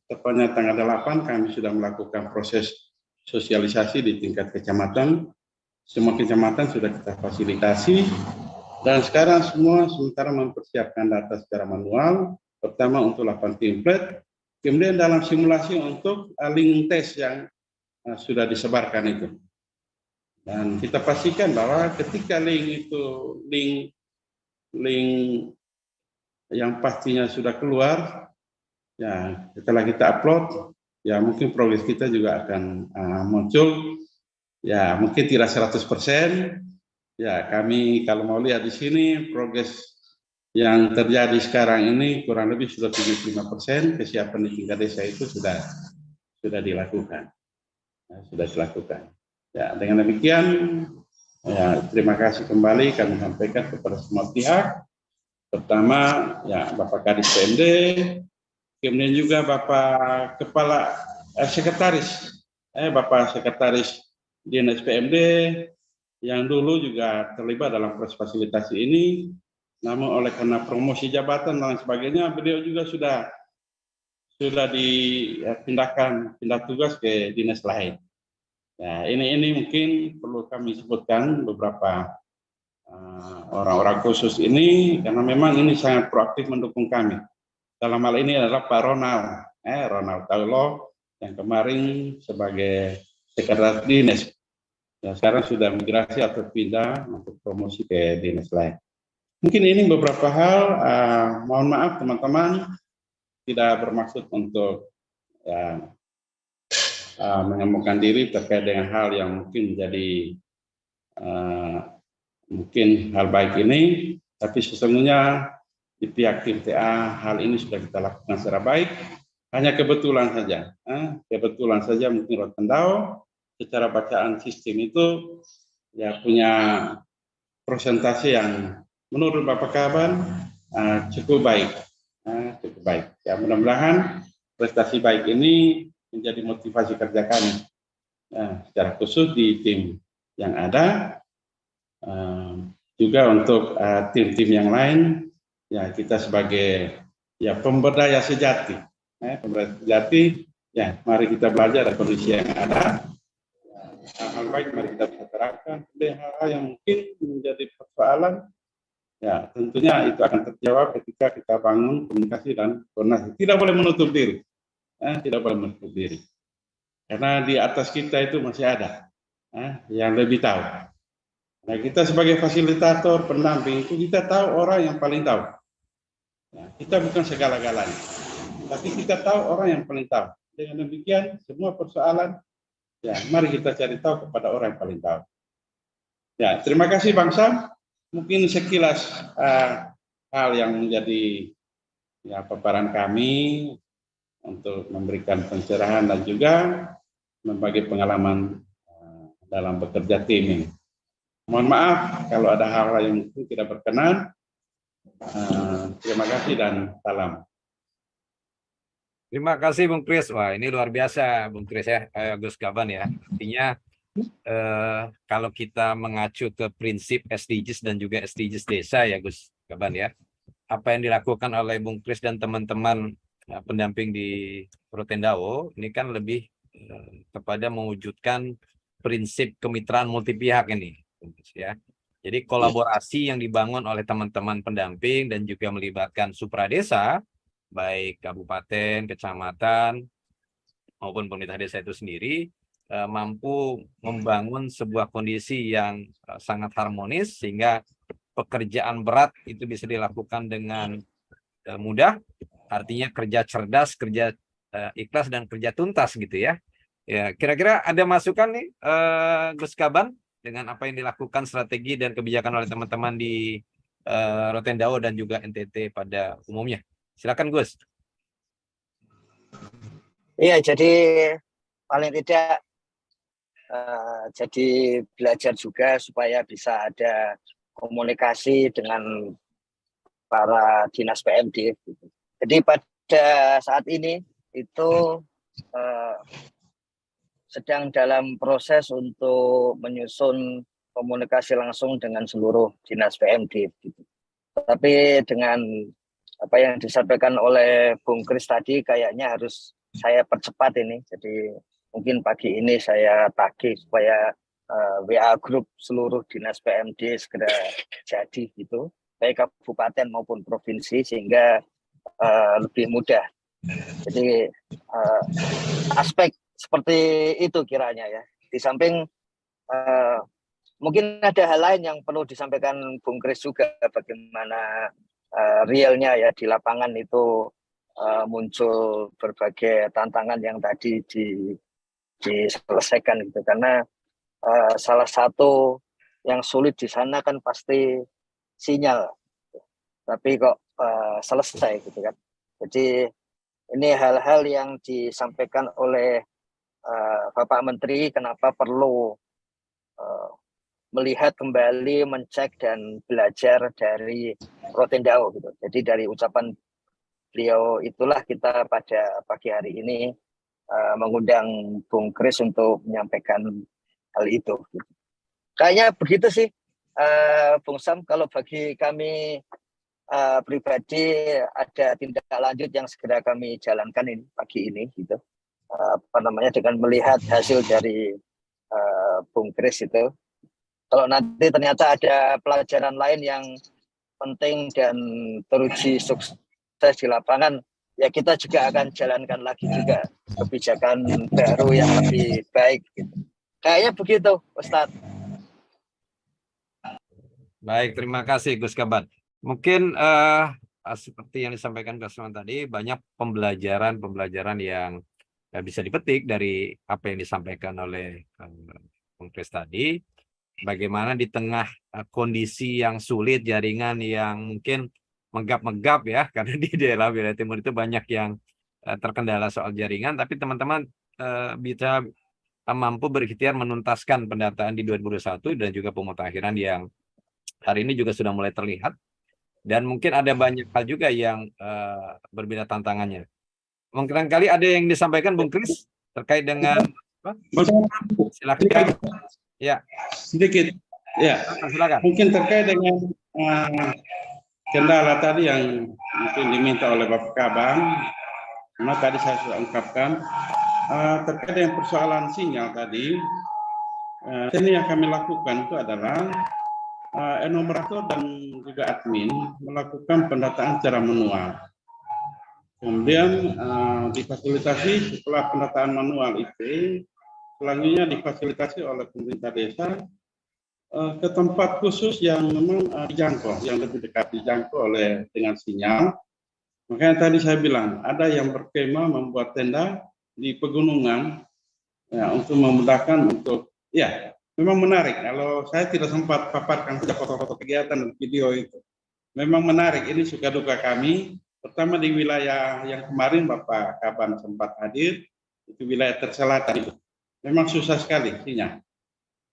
tepatnya tanggal 8, kami sudah melakukan proses sosialisasi di tingkat kecamatan. Semua kecamatan sudah kita fasilitasi, dan sekarang semua sementara mempersiapkan data secara manual, pertama untuk 8 template, kemudian dalam simulasi untuk link test yang sudah disebarkan itu. Dan kita pastikan bahwa ketika link yang pastinya sudah keluar, ya setelah kita upload, ya mungkin progres kita juga akan muncul. Ya mungkin tidak 100%. Ya kami kalau mau lihat di sini progres yang terjadi sekarang ini kurang lebih sudah 75%, kesiapan di tingkat desa itu sudah dilakukan. Sudah dilakukan. Ya, dengan demikian, ya, terima kasih kembali kami sampaikan kepada semua pihak. Pertama, ya Bapak Kadis PMD, kemudian juga Bapak Kepala Sekretaris, Bapak Sekretaris Dinas PMD yang dulu juga terlibat dalam proses fasilitasi ini. Namun oleh karena promosi jabatan dan sebagainya, beliau juga sudah pindah tugas ke dinas lain. Nah, ini mungkin perlu kami sebutkan beberapa orang-orang khusus ini karena memang ini sangat proaktif mendukung kami. Dalam hal ini adalah Pak Ronald Taulo yang kemarin sebagai sekretaris dinas. Dan sekarang sudah migrasi atau pindah untuk promosi ke dinas lain. Mungkin ini beberapa hal, mohon maaf teman-teman, tidak bermaksud untuk menemukan diri terkait dengan hal yang mungkin menjadi mungkin hal baik ini, tapi sesungguhnya di pihak tim TA hal ini sudah kita lakukan secara baik. Hanya kebetulan saja mungkin Rotendao secara bacaan sistem itu ya punya presentasi yang menurut Bapak Kaban cukup baik. Ya mudah-mudahan prestasi baik ini menjadi motivasi kerja kami secara khusus di tim yang ada, juga untuk tim-tim yang lain. Ya kita sebagai ya pemberdaya sejati, ya mari kita belajar dari kondisi yang ada. hal-hal baik mari kita bisa terapkan. Dan hal-hal yang mungkin menjadi persoalan, ya tentunya itu akan terjawab ketika kita bangun komunikasi dan koordinasi. Tidak boleh menutup diri, tidak boleh menutup diri. Karena di atas kita itu masih ada yang lebih tahu. Nah, kita sebagai fasilitator, pendamping itu kita tahu orang yang paling tahu. Nah, kita bukan segala-galanya, tapi kita tahu orang yang paling tahu. Dengan demikian, semua persoalan, ya mari kita cari tahu kepada orang yang paling tahu. Ya, terima kasih Bang Sam. Mungkin sekilas hal yang menjadi ya paparan kami untuk memberikan pencerahan dan juga membagi pengalaman dalam bekerja tim ini. Mohon maaf kalau ada hal-hal yang tidak berkenan. Terima kasih dan salam. Terima kasih Bung Kris. Wah, ini luar biasa Bung Kris ya, Gus Gaban ya. Artinya kalau kita mengacu ke prinsip SDGs dan juga SDGs desa ya Gus Gaban ya, apa yang dilakukan oleh Bung Kris dan teman-teman pendamping di Rotendao ini kan lebih kepada mewujudkan prinsip kemitraan multi pihak ini ya. Jadi kolaborasi yang dibangun oleh teman-teman pendamping dan juga melibatkan supradesa, baik kabupaten, kecamatan, maupun pemerintah desa itu sendiri, mampu membangun sebuah kondisi yang sangat harmonis sehingga pekerjaan berat itu bisa dilakukan dengan mudah, artinya kerja cerdas, kerja ikhlas, dan kerja tuntas gitu ya. Ya, kira-kira ada masukan nih Gus Gaban dengan apa yang dilakukan strategi dan kebijakan oleh teman-teman di Rotendao dan juga NTT pada umumnya. Silakan Gus. Iya, jadi paling tidak jadi belajar juga supaya bisa ada komunikasi dengan para dinas PMD. Jadi pada saat ini itu sedang dalam proses untuk menyusun komunikasi langsung dengan seluruh dinas PMD. Gitu. Tapi dengan apa yang disampaikan oleh Bung Kris tadi, kayaknya harus saya percepat ini. Jadi mungkin pagi ini saya tagih supaya WA grup seluruh dinas PMD segera jadi gitu, baik kabupaten maupun provinsi, sehingga lebih mudah. Jadi aspek seperti itu kiranya ya. Di samping mungkin ada hal lain yang perlu disampaikan Bung Kris juga, bagaimana realnya ya di lapangan itu muncul berbagai tantangan yang tadi diselesaikan gitu. Karena salah satu yang sulit di sana kan pasti sinyal, tapi kok selesai gitu kan. Jadi ini hal-hal yang disampaikan oleh Bapak Menteri, kenapa perlu melihat kembali, mencek dan belajar dari Rotendao gitu. Jadi dari ucapan beliau itulah kita pada pagi hari ini mengundang Bung Kris untuk menyampaikan hal itu. Gitu. Kayaknya begitu sih, Bung Sam. Kalau bagi kami pribadi ada tindak lanjut yang segera kami jalankan ini pagi ini, gitu. Dengan melihat hasil dari Bung Kris itu. Kalau nanti ternyata ada pelajaran lain yang penting dan teruji sukses di lapangan, ya kita juga akan jalankan lagi juga kebijakan baru yang lebih baik. Gitu. Kayaknya begitu, Ustadz. Baik, terima kasih Gus Gaban. Mungkin seperti yang disampaikan Gus Gaban tadi, banyak pembelajaran yang bisa dipetik dari apa yang disampaikan oleh Bung Kris tadi. Bagaimana di tengah kondisi yang sulit, jaringan yang mungkin megap-megap ya, karena di daerah wilayah timur itu banyak yang terkendala soal jaringan, tapi teman-teman bisa mampu berikhtiar menuntaskan pendataan di 2021 dan juga pemutakhiran yang hari ini juga sudah mulai terlihat. Dan mungkin ada banyak hal juga yang berbeda tantangannya. Mungkin kali ada yang disampaikan Bung Kris terkait dengan silakan. Ya, sedikit. Ya, silakan. Mungkin terkait dengan kendala tadi yang mungkin diminta oleh Bapak Kabang, tadi saya sudah ungkapkan terkait dengan persoalan sinyal tadi. Ini yang kami lakukan itu adalah enumerator dan juga admin melakukan pendataan secara manual. Kemudian difasilitasi setelah pendataan manual itu, selanjutnya difasilitasi oleh pemerintah desa ke tempat khusus yang memang dijangkau, yang lebih dekat dijangkau dengan sinyal. Makanya tadi saya bilang ada yang berkemah membuat tenda di pegunungan ya, untuk memudahkan untuk ya memang menarik. Kalau saya tidak sempat paparkan foto-foto kegiatan dan video itu, memang menarik. Ini suka duka kami. Pertama di wilayah yang kemarin Bapak Kaban sempat hadir, itu wilayah terselatan itu. Memang susah sekali sinyal.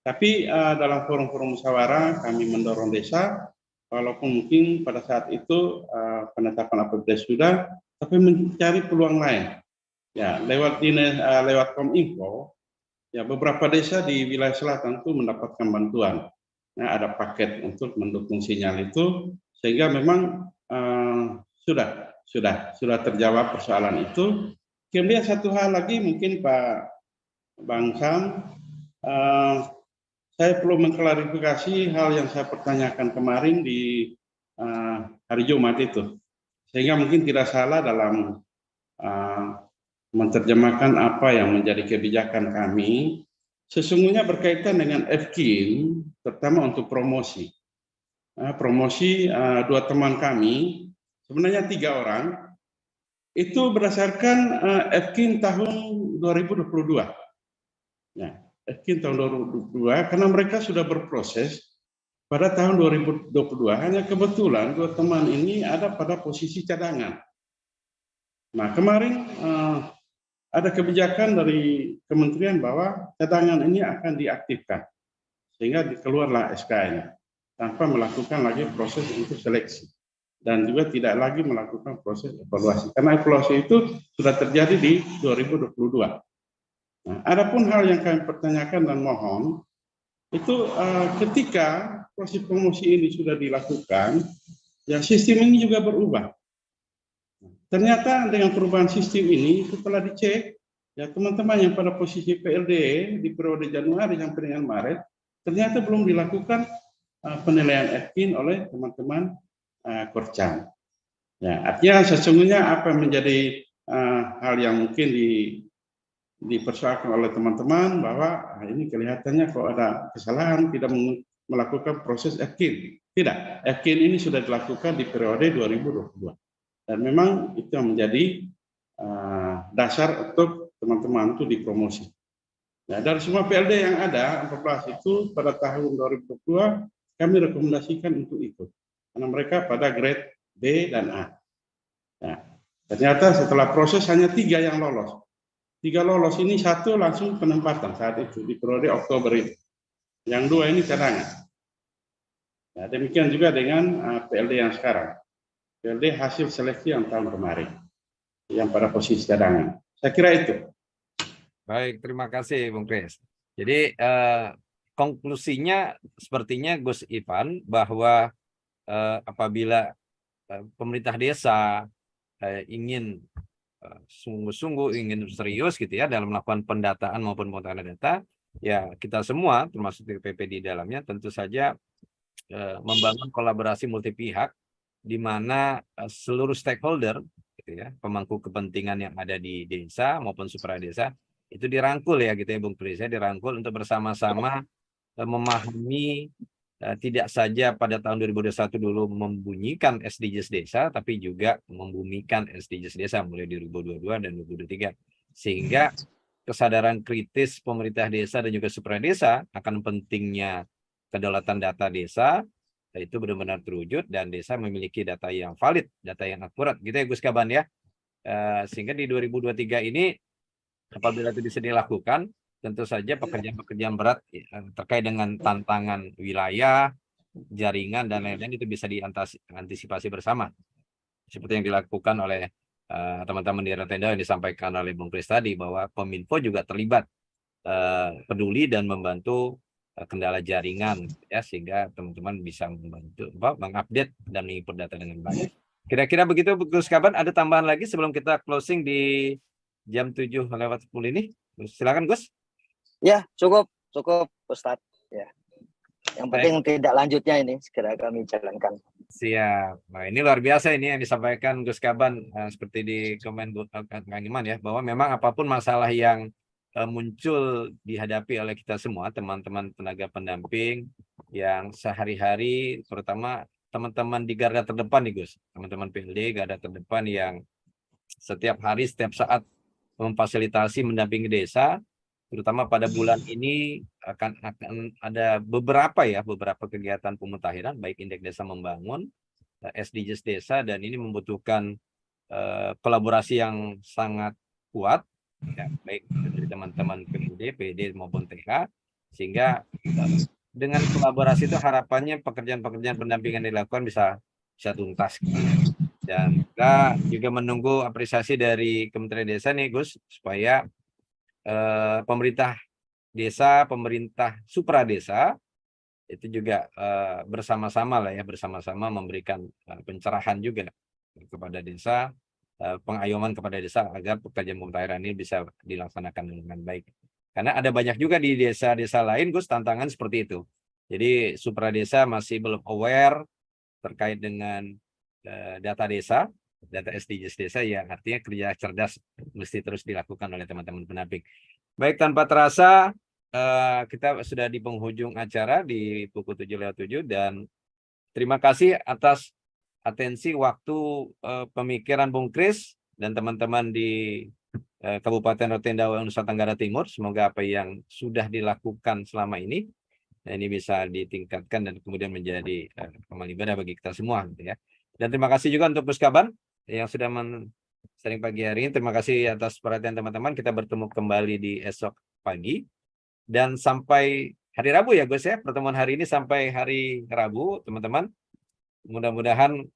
Tapi dalam forum-forum musyawarah kami mendorong desa, walaupun mungkin pada saat itu penetapan APBD sudah, tapi mencari peluang lain. Ya, lewat Kominfo, ya beberapa desa di wilayah selatan itu mendapatkan bantuan. Nah, ada paket untuk mendukung sinyal itu, sehingga memang sudah terjawab persoalan itu. Kemudian satu hal lagi mungkin Pak Bang Sam, saya perlu mengklarifikasi hal yang saya pertanyakan kemarin di hari Jumat itu, sehingga mungkin tidak salah dalam menerjemahkan apa yang menjadi kebijakan kami. Sesungguhnya berkaitan dengan FKIN, terutama untuk promosi. Promosi dua teman kami, sebenarnya 3 orang, itu berdasarkan FKIN tahun 2022. Ya, FKIN tahun 2022, karena mereka sudah berproses pada tahun 2022, hanya kebetulan 2 teman ini ada pada posisi cadangan. Nah, kemarin ada kebijakan dari kementerian bahwa cadangan ini akan diaktifkan, sehingga keluarlah SK-nya tanpa melakukan lagi proses untuk seleksi dan juga tidak lagi melakukan proses evaluasi, karena evaluasi itu sudah terjadi di 2022. Nah, adapun hal yang kami pertanyakan dan mohon itu ketika proses promosi ini sudah dilakukan, ya sistem ini juga berubah. Ternyata dengan perubahan sistem ini setelah dicek, ya teman-teman yang pada posisi PLD di periode Januari sampai dengan Maret, ternyata belum dilakukan penilaian FKIN oleh teman-teman Korcam. Ya, artinya sesungguhnya apa yang menjadi hal yang mungkin dipersoalkan oleh teman-teman bahwa ini kelihatannya kalau ada kesalahan tidak melakukan proses FKIN. Tidak, FKIN ini sudah dilakukan di periode 2022. Dan memang itu yang menjadi dasar untuk teman-teman itu dipromosi. Nah, dari semua PLD yang ada, 14 itu pada tahun 2022, kami rekomendasikan untuk ikut. Karena mereka pada grade B dan A. Nah, ternyata setelah proses hanya 3 yang lolos. 3 lolos ini 1 langsung penempatan saat itu, di periode Oktober itu. Yang 2 ini cadangan. Nah, demikian juga dengan PLD yang sekarang. PLD hasil seleksi yang tahun kemarin, yang pada posisi cadangan. Saya kira itu. Baik, terima kasih Bung Kris. Jadi konklusinya sepertinya Gus Ivan bahwa apabila pemerintah desa ingin sungguh-sungguh ingin serius gitu ya dalam melakukan pendataan maupun pemotongan data, ya kita semua termasuk DPP di dalamnya tentu saja membangun kolaborasi multi pihak di mana seluruh stakeholder gitu ya, pemangku kepentingan yang ada di desa maupun supra desa itu dirangkul ya gitu ya Bung Kris, ya dirangkul untuk bersama-sama memahami tidak saja pada tahun 2021 dulu membunyikan SDGs desa, tapi juga membumikan SDGs desa mulai 2022 dan 2023, sehingga kesadaran kritis pemerintah desa dan juga supra desa akan pentingnya kedaulatan data desa itu benar-benar terwujud dan desa memiliki data yang valid, data yang akurat gitu ya Gus Kaban ya. Sehingga di 2023 ini apabila itu bisa dilakukan, tentu saja pekerjaan-pekerjaan berat terkait dengan tantangan wilayah, jaringan dan lain-lain itu bisa diantisipasi bersama. Seperti yang dilakukan oleh teman-teman di Tenda yang disampaikan oleh Bung Kris tadi, bahwa Kominfo juga terlibat peduli dan membantu kendala jaringan ya, sehingga teman-teman bisa membantu mengupdate dan menginput data dengan baik. Kira-kira begitu Gus Kaban. Ada tambahan lagi sebelum kita closing di jam 7:10 ini? Silakan Gus. Ya, cukup Cukup, Ustadz. Ya. Yang Baik. penting tidak lanjutnya ini segera kami jalankan. Siap. Nah, ini luar biasa ini yang disampaikan Gus Kaban, seperti di komen Kang Iman ya, bahwa memang apapun masalah yang muncul dihadapi oleh kita semua, teman-teman tenaga pendamping yang sehari-hari, terutama teman-teman di garda terdepan nih Gus, teman-teman PLD garda terdepan yang setiap hari, setiap saat memfasilitasi mendampingi desa, terutama pada bulan ini akan ada beberapa kegiatan pemutahiran, baik indeks desa membangun, SDGs desa, dan ini membutuhkan kolaborasi yang sangat kuat, ya, baik dari teman-teman PD maupun TH, sehingga dengan kolaborasi itu harapannya pekerjaan-pekerjaan pendampingan dilakukan bisa tuntas. Dan kita juga menunggu apresiasi dari Kementerian Desa nih Gus, supaya pemerintah desa, pemerintah supra desa itu juga bersama-sama memberikan pencerahan juga kepada desa, pengayoman kepada desa agar pekerjaan pemutahiran ini bisa dilaksanakan dengan baik. Karena ada banyak juga di desa-desa lain Gus tantangan seperti itu. Jadi supra desa masih belum aware terkait dengan data desa, data SDGs desa, yang artinya kerja cerdas mesti terus dilakukan oleh teman-teman pendamping. Baik, tanpa terasa kita sudah di penghujung acara di pukul 7:07, dan terima kasih atas atensi waktu pemikiran Bung Kris dan teman-teman di Kabupaten Rotenda Nusa Tenggara Timur. Semoga apa yang sudah dilakukan selama ini bisa ditingkatkan dan kemudian menjadi amal ibadah bagi kita semua, gitu ya. Dan terima kasih juga untuk Gus Kaban yang sudah sharing pagi hari ini. Terima kasih atas perhatian teman-teman. Kita bertemu kembali di esok pagi dan sampai hari Rabu ya Gus ya. Pertemuan hari ini sampai hari Rabu, teman-teman. Mudah-mudahan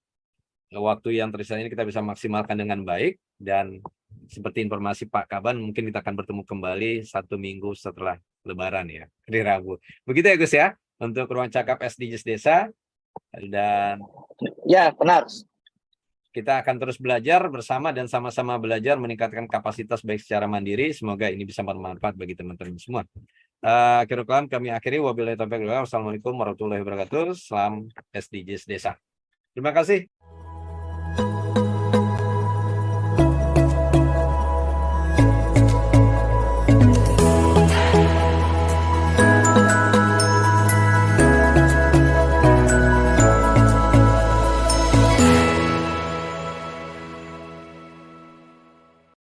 waktu yang tersisa ini kita bisa maksimalkan dengan baik, dan seperti informasi Pak Kaban, mungkin kita akan bertemu kembali 1 minggu setelah Lebaran ya, hari Rabu. Begitu ya Gus ya, untuk ruang cakap SDGs Desa. Dan ya benar, kita akan terus belajar bersama dan sama-sama belajar meningkatkan kapasitas baik secara mandiri. Semoga ini bisa bermanfaat bagi teman-teman semua. Akhirul kalam kami akhiri, wabillahi taufiq wal hidayah. Wassalamualaikum warahmatullahi wabarakatuh. Salam SDGs Desa. Terima kasih.